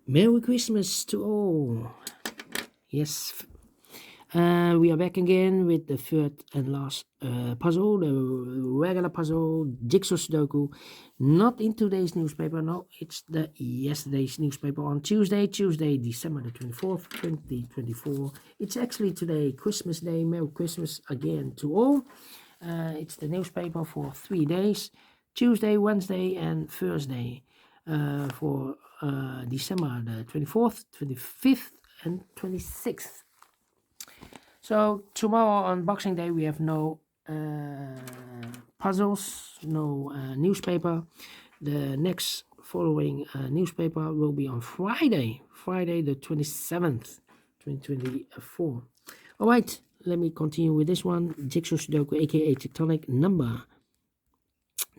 Merry Christmas to all. Yes, we are back again with the third and last puzzle, the regular puzzle, Jigsaw Sudoku. Not in today's newspaper, no, it's the yesterday's newspaper on Tuesday, December the 24th, 2024. It's actually today, Christmas Day. Merry Christmas again to all. It's the newspaper for 3 days, Tuesday, Wednesday, and Thursday, for December the 24th, 25th, and 26th. So tomorrow on Boxing Day we have no puzzles, no newspaper. The next following newspaper will be on Friday the 27th, 2024. All right, let me continue with this one. Jigsaw Sudoku, aka Tectonic, number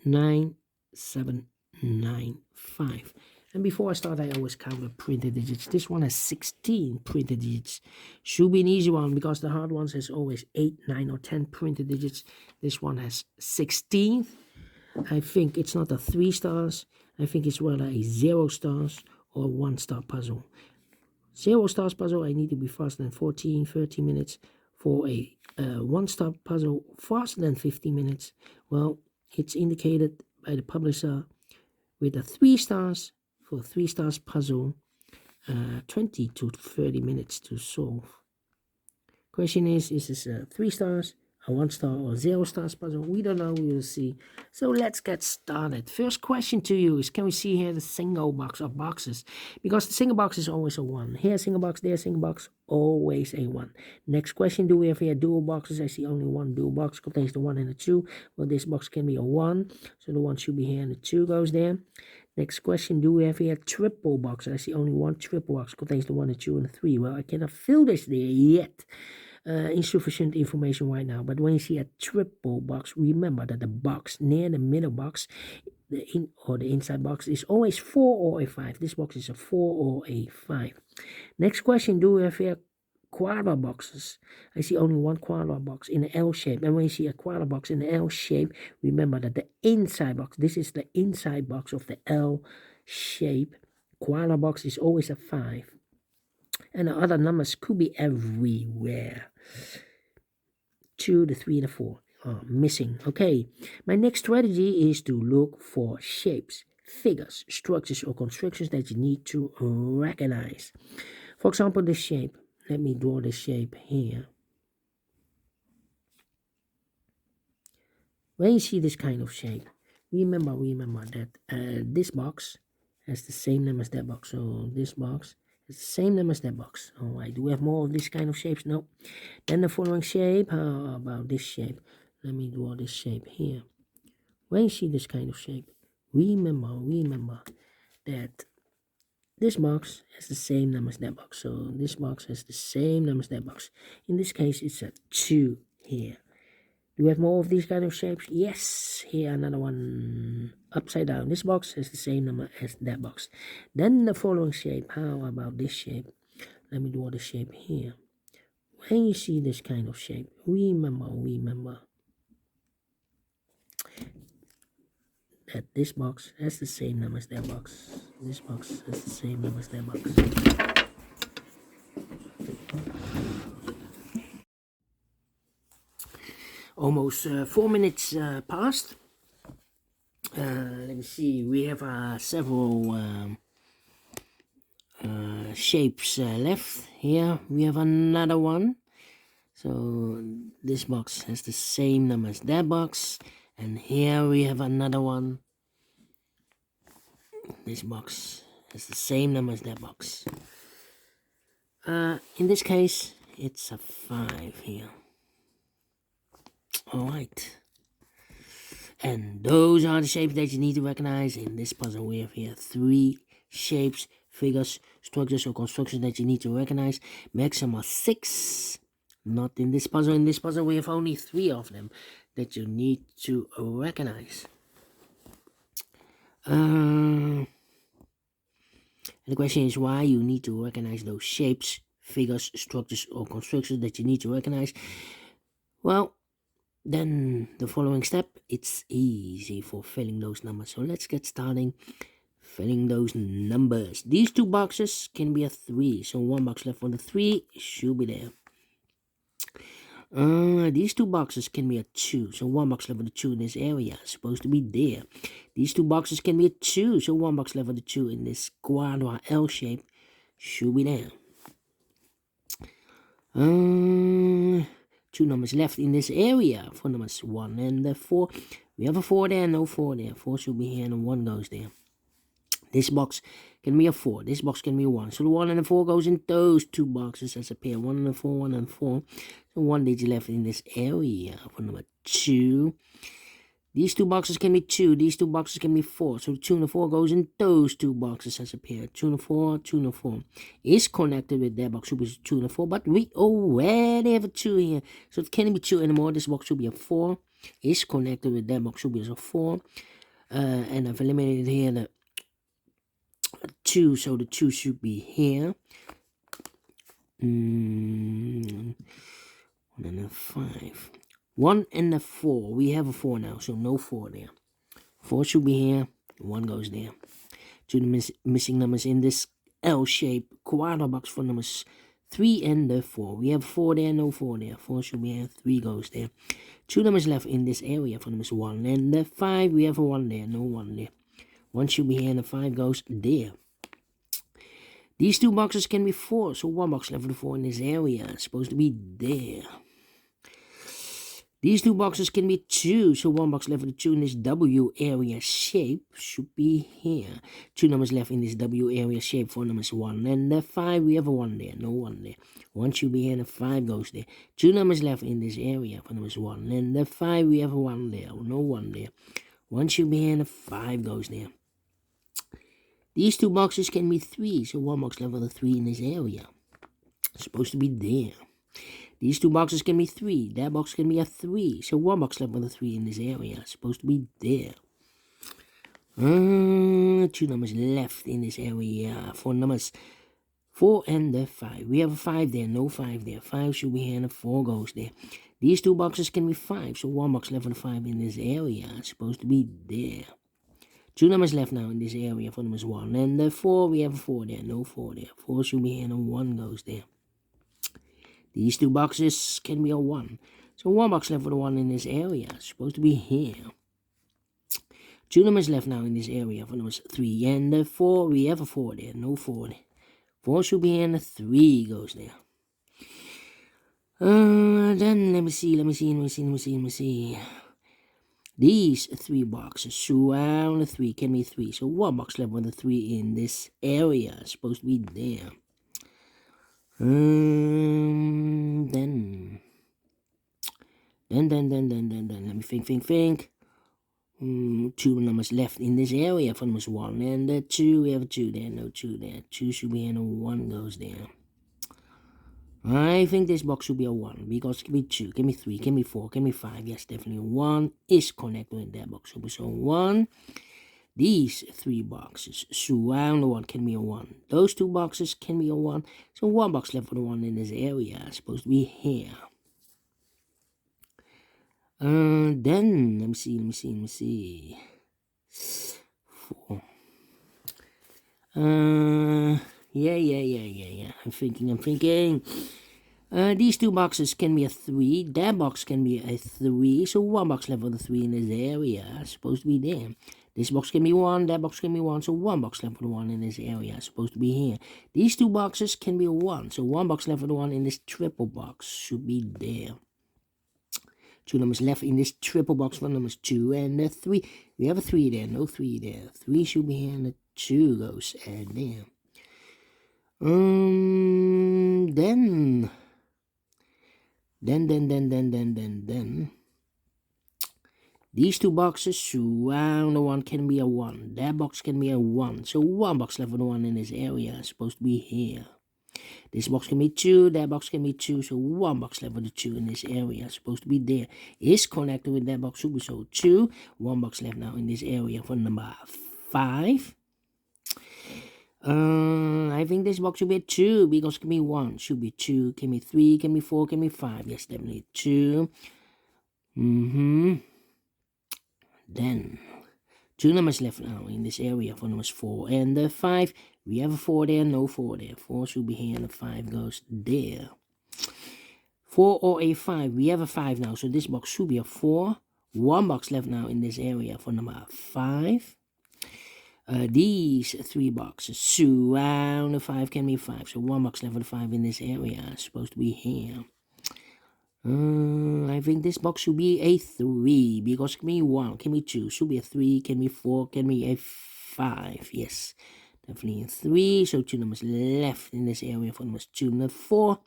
9795. And before I start, I always count the printed digits. This one has 16 printed digits. Should be an easy one because the hard ones has always 8, 9, or 10 printed digits. This one has 16. I think it's not a 3 stars. I think it's rather a 0 stars or 1 star puzzle. 0 stars puzzle, I need to be faster than 14, 30 minutes. For a 1 star puzzle, faster than 50 minutes. Well, it's indicated by the publisher with a 3 stars. For 3 stars puzzle, 20 to 30 minutes to solve. Question is this a 3 stars, a 1 star, or 0 stars puzzle? We don't know, we will see. So let's get started. First question to you is, can we see here the single box of boxes? Because the single box is always a 1. Here single box, there single box, always a 1. Next question, do we have here dual boxes? I see only one dual box, contains the 1 and the 2. Well, this box can be a 1, so the 1 should be here and the 2 goes there. Next question, do we have here triple box? I see only one triple box, contains the 1, the 2, and the 3. Well, I cannot fill this there yet. Insufficient information right now. But when you see a triple box, remember that the box near the middle box, the inside box, is always 4 or a 5. This box is a 4 or a 5. Next question, do we have here quarter boxes? I see only one quarter box in the L shape. And when you see a quarter box in the L shape, remember that the inside box, this is the inside box of the L shape. Quarter box is always a 5. And the other numbers could be everywhere. 2, the 3, and the 4 are missing. Okay, my next strategy is to look for shapes, figures, structures, or constructions that you need to recognize. For example, this shape. Let me draw this shape here. When you see this kind of shape, remember that this box has the same name as that box. So this box has the same name as that box. All right, do we have more of this kind of shapes? No. Then the following shape, how about this shape? Let me draw this shape here. When you see this kind of shape, remember that this box has the same number as that box. So this box has the same number as that box. In this case, it's a 2 here. Do we have more of these kind of shapes? Yes. Here, another one upside down. This box has the same number as that box. Then the following shape. How about this shape? Let me draw the shape here. When you see this kind of shape, remember that this box has the same number as that box. This box has the same number as that box. Almost 4 minutes passed. Let me see, we have several shapes left. Here we have another one. So this box has the same number as that box. And here we have another one. This box has the same number as that box. In this case, it's a 5 here. Alright. And those are the shapes that you need to recognize. In this puzzle, we have here 3 shapes, figures, structures, or constructions that you need to recognize. Maximum 6. Not in this puzzle. In this puzzle, we have only 3 of them that you need to recognize. And the question is why you need to recognize those shapes, figures, structures, or constructions that you need to recognize. Well, then the following step, it's easy for filling those numbers. So let's get starting. filling those numbers. These two boxes can be a 3, so 1 box left for the 3 should be there. These two boxes can be a 2, so 1 box left for the 2 in this area, supposed to be there. These two boxes can be a 2, so 1 box left for the 2 in this quadra L shape, should be there. 2 numbers left in this area for numbers 1 and 4. We have a 4 there, no 4 there. 4 should be here and 1 goes there. This box can be a 4. This box can be a 1. So the 1 and the 4 goes in those two boxes as a pair. 1 and the 4, 1 and 4. So 1 digit left in this area for number 2. These two boxes can be 2. These two boxes can be 4. So the 2 and the 4 goes in those two boxes as a pair. 2 and the 4, 2 and the 4. Is connected with that box, should be 2 and the 4. But we already have a 2 here. So it can't be 2 anymore. This box should be a 4. Is connected with that box, should be a 4. And I've eliminated here the 2, so the 2 should be here. 1 and a 5. 1 and a 4. We have a 4 now, so no 4 there. 4 should be here. 1 goes there. 2 missing numbers in this L-shaped quadra box for numbers 3 and the 4. We have 4 there, no 4 there. 4 should be here. 3 goes there. 2 numbers left in this area for numbers 1 and the 5. We have a 1 there, no 1 there. 1 should be here and the 5 goes there. These two boxes can be 4, so 1 box left for the 4 in this area. It's supposed to be there. These two boxes can be 2, so 1 box left for the 2 in this W area shape should be here. 2 numbers left in this W area shape for numbers 1 and the 5. We have a 1 there, no 1 there. 1 should be here and the 5 goes there. 2 numbers left in this area for numbers 1 and the 5. We have a 1 there, no 1 there. 1 should be here and the 5 goes there. These two boxes can be 3, so 1 box left for the 3 in this area. It's supposed to be there. These two boxes can be 3. That box can be a 3, so 1 box left for the 3 in this area. It's supposed to be there. 2 numbers left in this area for numbers 4 and the 5. We have a 5 there, no 5 there. 5 should be here and a 4 goes there. These two boxes can be 5, so 1 box left for the 5 in this area. It's supposed to be there. 2 numbers left now in this area for numbers 1 and the 4. We have a 4 there, no 4 there. 4 should be here and a 1 goes there. These two boxes can be a 1. So 1 box left for the 1 in this area. It's supposed to be here. 2 numbers left now in this area for numbers 3 and the 4. We have a 4 there, no 4 there. 4 should be here and a 3 goes there. Then let me see. These 3 boxes surround the 3 can be 3. So 1 box left for the 3 in this area. It's supposed to be there. Then let me think. 2 numbers left in this area for numbers 1 and the 2. We have a 2 there, no 2 there. 2 should be here and 1 goes there. I think this box should be a 1 because it can be 2, can be 3, can be 4, can be 5. Yes, definitely 1 is connected with that box. So 1. These 3 boxes surround the 1 can be a 1. Those 2 boxes can be a 1. So 1 box left for the 1 in this area. It's supposed to be here. Then let me see. 4. Yeah. I'm thinking. These 2 boxes can be a 3. That box can be a 3. So 1 box left for the 3 in this area. It's supposed to be there. This box can be 1. That box can be 1. So 1 box left for the 1 in this area. It's supposed to be here. These 2 boxes can be a 1. So 1 box left for the 1 in this triple box should be there. 2 numbers left in this triple box for numbers 2 and the 3. We have a 3 there, no 3 there. 3 should be here and the 2 goes and there. Then. These 2 boxes surround the 1 can be a 1. That box can be a 1. So 1 box left for the 1 in this area is supposed to be here. This box can be 2. That box can be 2. So 1 box left for the 2 in this area is supposed to be there. Is connected with that box. So 2. 1 box left now in this area for number 5. I think this box should be a 2 because it can be 1. Should be 2. Can be 3. Can be 4. Can be 5. Yes, definitely 2. Then 2 numbers left now in this area for numbers 4 and the 5. We have a 4 there, no 4 there. 4 should be here and the 5 goes there. 4 or a 5. We have a 5 now, so this box should be a 4. 1 box left now in this area for number 5. These 3 boxes surround the 5 can be 5. So 1 box left for the 5 in this area. It's supposed to be here. I think this box should be a 3 because can be 1, can be 2, should be a 3, can be 4, can be a 5. Yes, definitely a 3. So 2 numbers left in this area for numbers 2 and 4.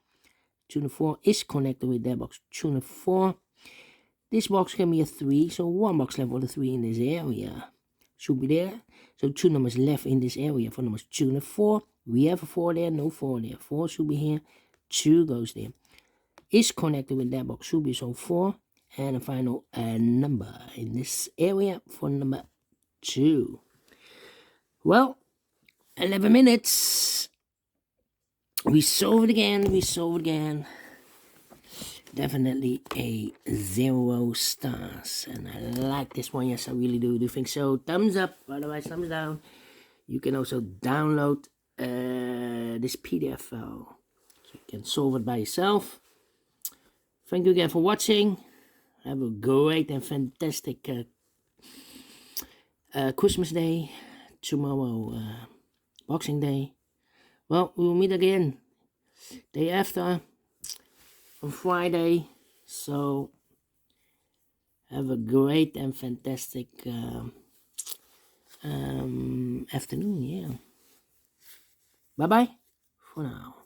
2 and 4 is connected with that box 2 and 4. This box can be a 3, so 1 box left for the 3 in this area. Should be there. So 2 numbers left in this area for numbers 2 and 4. We have a 4 there, no 4 there. 4 should be here, 2 goes there. Is connected with that box, should be so 4. And a final number in this area for number 2. Well, 11 minutes. We solve it again. Definitely a 0 stars. And I like this one. Yes, I really do. Do you think so? Thumbs up. Otherwise, thumbs down. You can also download this PDF file. So you can solve it by yourself. Thank you again for watching. Have a great and fantastic Christmas Day. Tomorrow, Boxing Day. Well, we will meet again day after on Friday. So have a great and fantastic afternoon. Yeah. Bye bye for now.